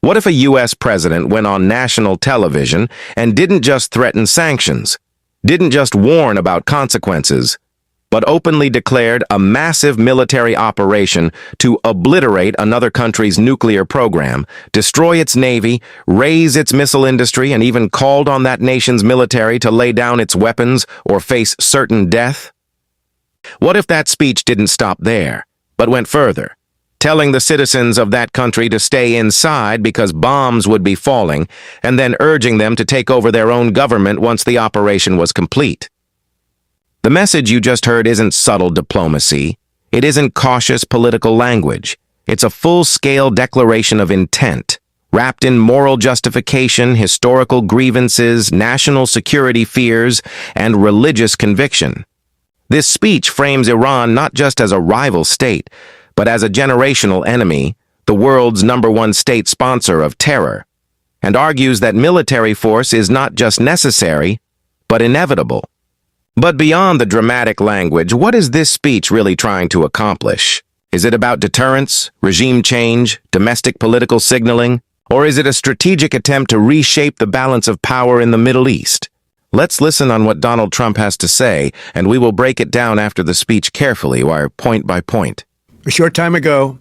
What if a U.S. president went on national television and didn't just threaten sanctions, didn't just warn about consequences, but openly declared a massive military operation to obliterate another country's nuclear program, destroy its navy, raise its missile industry, and even called on that nation's military to lay down its weapons or face certain death? What if that speech didn't stop there, but went further, telling the citizens of that country to stay inside because bombs would be falling, and then urging them to take over their own government once the operation was complete? The message you just heard isn't subtle diplomacy. It isn't cautious political language. It's a full-scale declaration of intent, wrapped in moral justification, historical grievances, national security fears, and religious conviction. This speech frames Iran not just as a rival state, but as a generational enemy, the world's #1 state sponsor of terror, and argues that military force is not just necessary, but inevitable. But beyond the dramatic language, what is this speech really trying to accomplish? Is it about deterrence, regime change, domestic political signaling, or is it a strategic attempt to reshape the balance of power in the Middle East? Let's listen on what Donald Trump has to say, and we will break it down after the speech carefully, or point by point. A short time ago,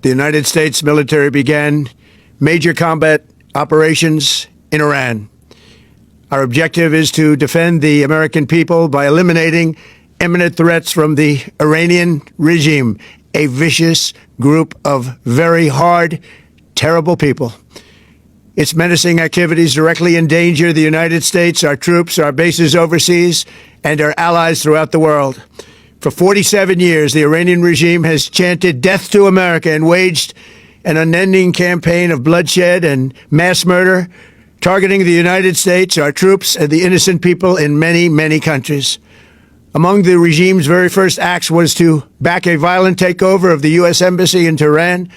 the United States military began major combat operations in Iran. Our objective is to defend the American people by eliminating imminent threats from the Iranian regime, a vicious group of very hard, terrible people. Its menacing activities directly endanger the United States, our troops, our bases overseas, and our allies throughout the world. For 47 years, the Iranian regime has chanted death to America and waged an unending campaign of bloodshed and mass murder, targeting the United States, our troops, and the innocent people in many, many countries. Among the regime's very first acts was to back a violent takeover of the U.S. Embassy in Tehran,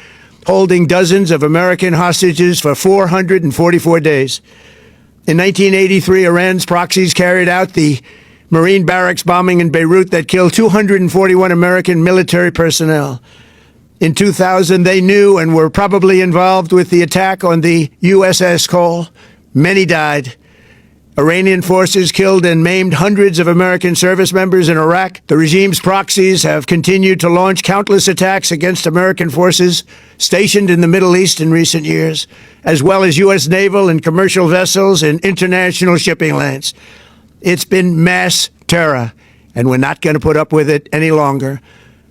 holding dozens of American hostages for 444 days. In 1983, Iran's proxies carried out the Marine barracks bombing in Beirut that killed 241 American military personnel. In 2000, they knew and were probably involved with the attack on the USS Cole. Many died. Iranian forces killed and maimed hundreds of American service members in Iraq. The regime's proxies have continued to launch countless attacks against American forces stationed in the Middle East in recent years, as well as U.S. naval and commercial vessels and international shipping lanes. It's been mass terror, and we're not going to put up with it any longer.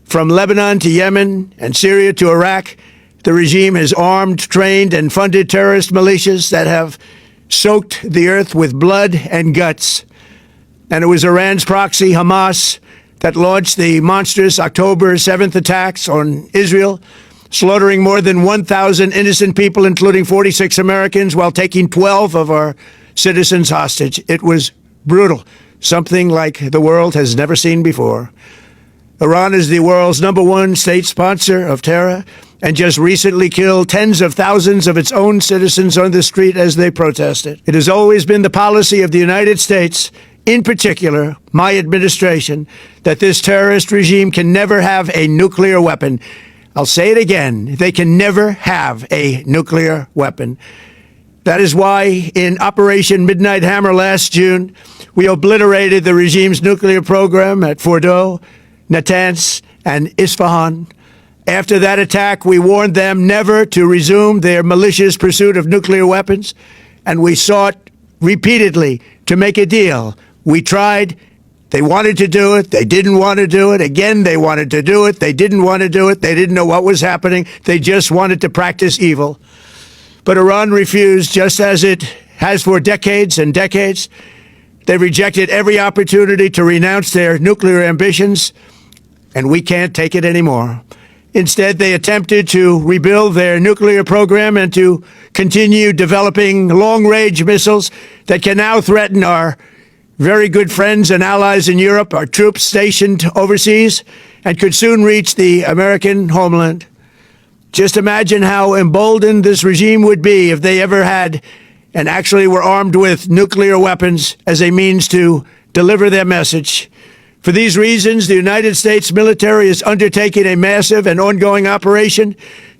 From Lebanon to Yemen and Syria to Iraq, the regime has armed, trained, and funded terrorist militias that have soaked the earth with blood and guts. And it was Iran's proxy, Hamas, that launched the monstrous October 7th attacks on Israel, slaughtering more than 1,000 innocent people, including 46 Americans, while taking 12 of our citizens hostage. It was brutal, something like the world has never seen before. Iran is the world's #1 state sponsor of terror, and just recently killed tens of thousands of its own citizens on the street as they protested. It has always been the policy of the United States, in particular my administration, that this terrorist regime can never have a nuclear weapon. I'll say it again, they can never have a nuclear weapon. That is why in Operation Midnight Hammer last June, we obliterated the regime's nuclear program at Fordow, Natanz, and Isfahan. After that attack, we warned them never to resume their malicious pursuit of nuclear weapons, and we sought repeatedly to make a deal. We tried. They wanted to do it. They didn't want to do it. Again, they wanted to do it. They didn't want to do it. They didn't know what was happening. They just wanted to practice evil. But Iran refused, just as it has for decades and decades. They rejected every opportunity to renounce their nuclear ambitions, and we can't take it anymore. Instead, they attempted to rebuild their nuclear program and to continue developing long-range missiles that can now threaten our very good friends and allies in Europe, our troops stationed overseas, and could soon reach the American homeland. Just imagine how emboldened this regime would be if they ever had and actually were armed with nuclear weapons as a means to deliver their message. For these reasons, the United States military is undertaking a massive and ongoing operation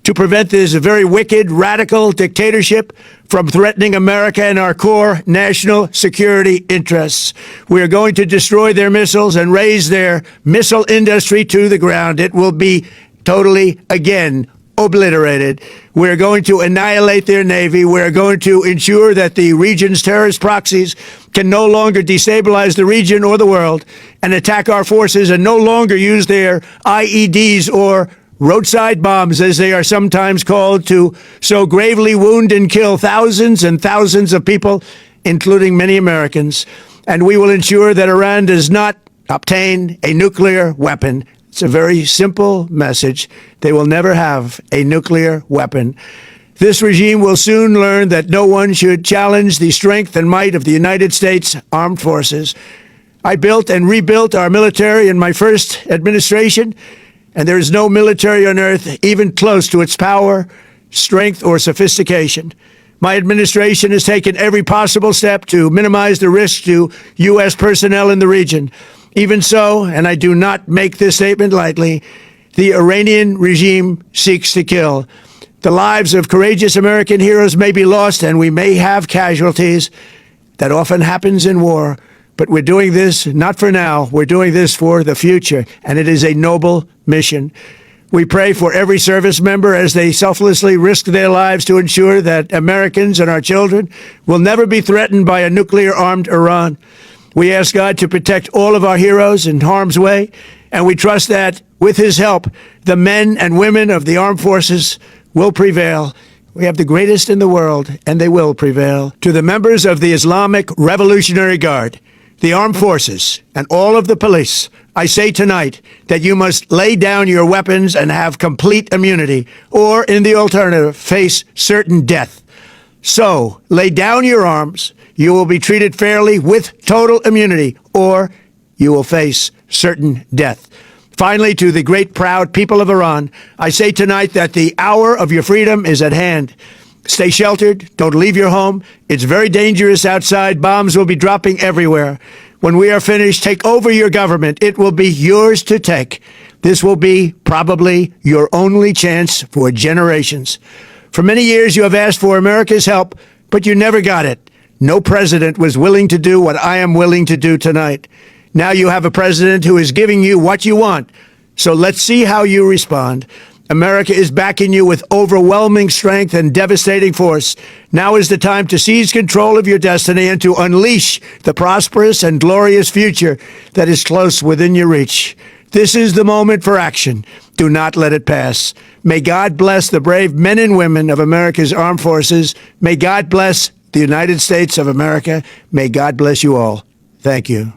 to prevent this very wicked, radical dictatorship from threatening America and our core national security interests. We are going to destroy their missiles and raise their missile industry to the ground. It will be totally, again, obliterated. We're going to annihilate their Navy. We're going to ensure that the region's terrorist proxies can no longer destabilize the region or the world and attack our forces and no longer use their IEDs or roadside bombs, as they are sometimes called, to so gravely wound and kill thousands and thousands of people, including many Americans. And we will ensure that Iran does not obtain a nuclear weapon. It's a very simple message. They will never have a nuclear weapon. This regime will soon learn that no one should challenge the strength and might of the United States Armed Forces. I built and rebuilt our military in my first administration, and there is no military on earth even close to its power, strength, or sophistication. My administration has taken every possible step to minimize the risk to U.S. personnel in the region. Even so, and I do not make this statement lightly, the Iranian regime seeks to kill. The lives of courageous American heroes may be lost, and we may have casualties. That often happens in war. But we're doing this not for now. We're doing this for the future, and it is a noble mission. We pray for every service member as they selflessly risk their lives to ensure that Americans and our children will never be threatened by a nuclear-armed Iran. We ask God to protect all of our heroes in harm's way, and we trust that, with his help, the men and women of the armed forces will prevail. We have the greatest in the world, and they will prevail. To the members of the Islamic Revolutionary Guard, the armed forces, and all of the police, I say tonight that you must lay down your weapons and have complete immunity, or, in the alternative, face certain death. So, lay down your arms. You will be treated fairly with total immunity, or you will face certain death. Finally, to the great proud people of Iran, I say tonight that the hour of your freedom is at hand. Stay sheltered. Don't leave your home. It's very dangerous outside. Bombs will be dropping everywhere. When we are finished, take over your government. It will be yours to take. This will be probably your only chance for generations. For many years, you have asked for America's help, but you never got it. No president was willing to do what I am willing to do tonight. Now you have a president who is giving you what you want. So let's see how you respond. America is backing you with overwhelming strength and devastating force. Now is the time to seize control of your destiny and to unleash the prosperous and glorious future that is close within your reach. This is the moment for action. Do not let it pass. May God bless the brave men and women of America's armed forces. May God bless the United States of America. May God bless you all. Thank you.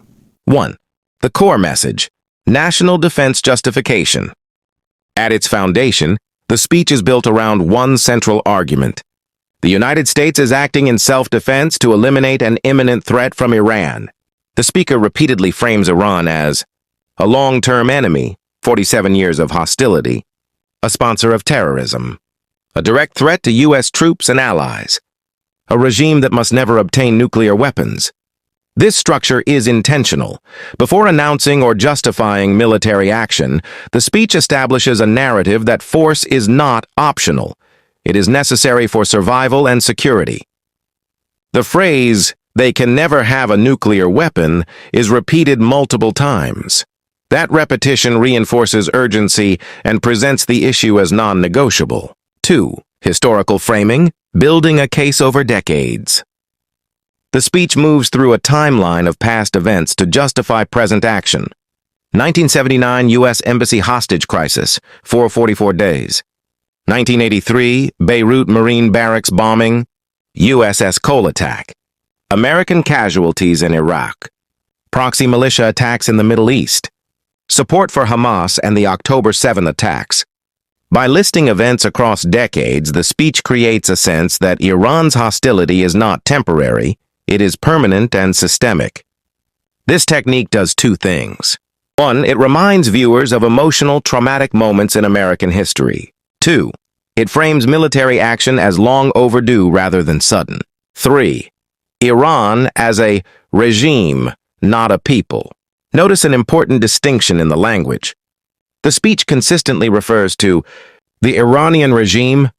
1. The core message: national defense justification. At its foundation, the speech is built around one central argument. The United States is acting in self-defense to eliminate an imminent threat from Iran. The speaker repeatedly frames Iran as a long-term enemy, 47 years of hostility, a sponsor of terrorism, a direct threat to U.S. troops and allies, a regime that must never obtain nuclear weapons. This structure is intentional. Before announcing or justifying military action, the speech establishes a narrative that force is not optional. It is necessary for survival and security. The phrase, "they can never have a nuclear weapon," is repeated multiple times. That repetition reinforces urgency and presents the issue as non-negotiable. 2. Historical framing, building a case over decades. The speech moves through a timeline of past events to justify present action. 1979 U.S. Embassy hostage crisis, 444 days. 1983 Beirut Marine barracks bombing, USS Cole attack. American casualties in Iraq. Proxy militia attacks in the Middle East. Support for Hamas and the October 7 attacks. By listing events across decades, the speech creates a sense that Iran's hostility is not temporary. It is permanent and systemic. This technique does two things. 1. It reminds viewers of emotional, traumatic moments in American history. 2. It frames military action as long overdue rather than sudden. 3. Iran as a regime, not a people. Notice an important distinction in the language. The speech consistently refers to The Iranian regime,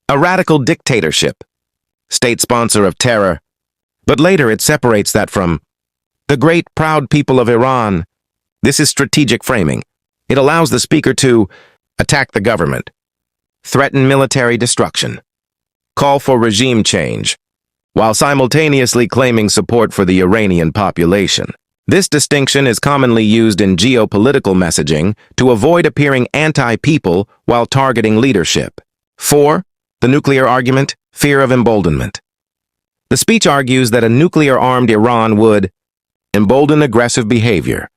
a radical dictatorship, state sponsor of terror, but later it separates that from the great proud people of Iran. This is strategic framing. It allows the speaker to attack the government, threaten military destruction, call for regime change, while simultaneously claiming support for the Iranian population. This distinction is commonly used in geopolitical messaging to avoid appearing anti-people while targeting leadership. 4. The nuclear argument, fear of emboldenment. The speech argues that a nuclear-armed Iran would embolden aggressive behavior,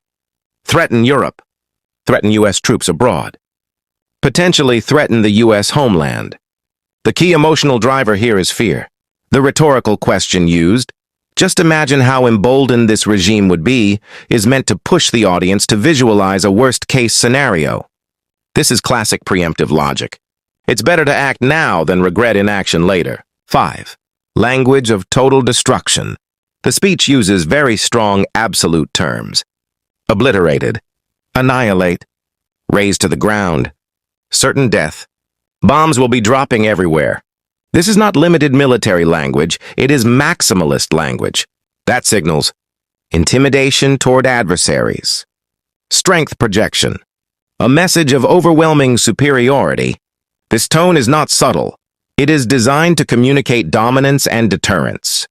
threaten Europe, threaten U.S. troops abroad, potentially threaten the U.S. homeland. The key emotional driver here is fear. The rhetorical question used, just imagine how emboldened this regime would be, is meant to push the audience to visualize a worst-case scenario. This is classic preemptive logic. It's better to act now than regret inaction later. 5. Language of total destruction. The speech uses very strong absolute terms. Obliterated, annihilate, razed to the ground, certain death. Bombs will be dropping everywhere. This is not limited military language, it is maximalist language. That signals intimidation toward adversaries, strength projection, a message of overwhelming superiority. This tone is not subtle. It is designed to communicate dominance and deterrence.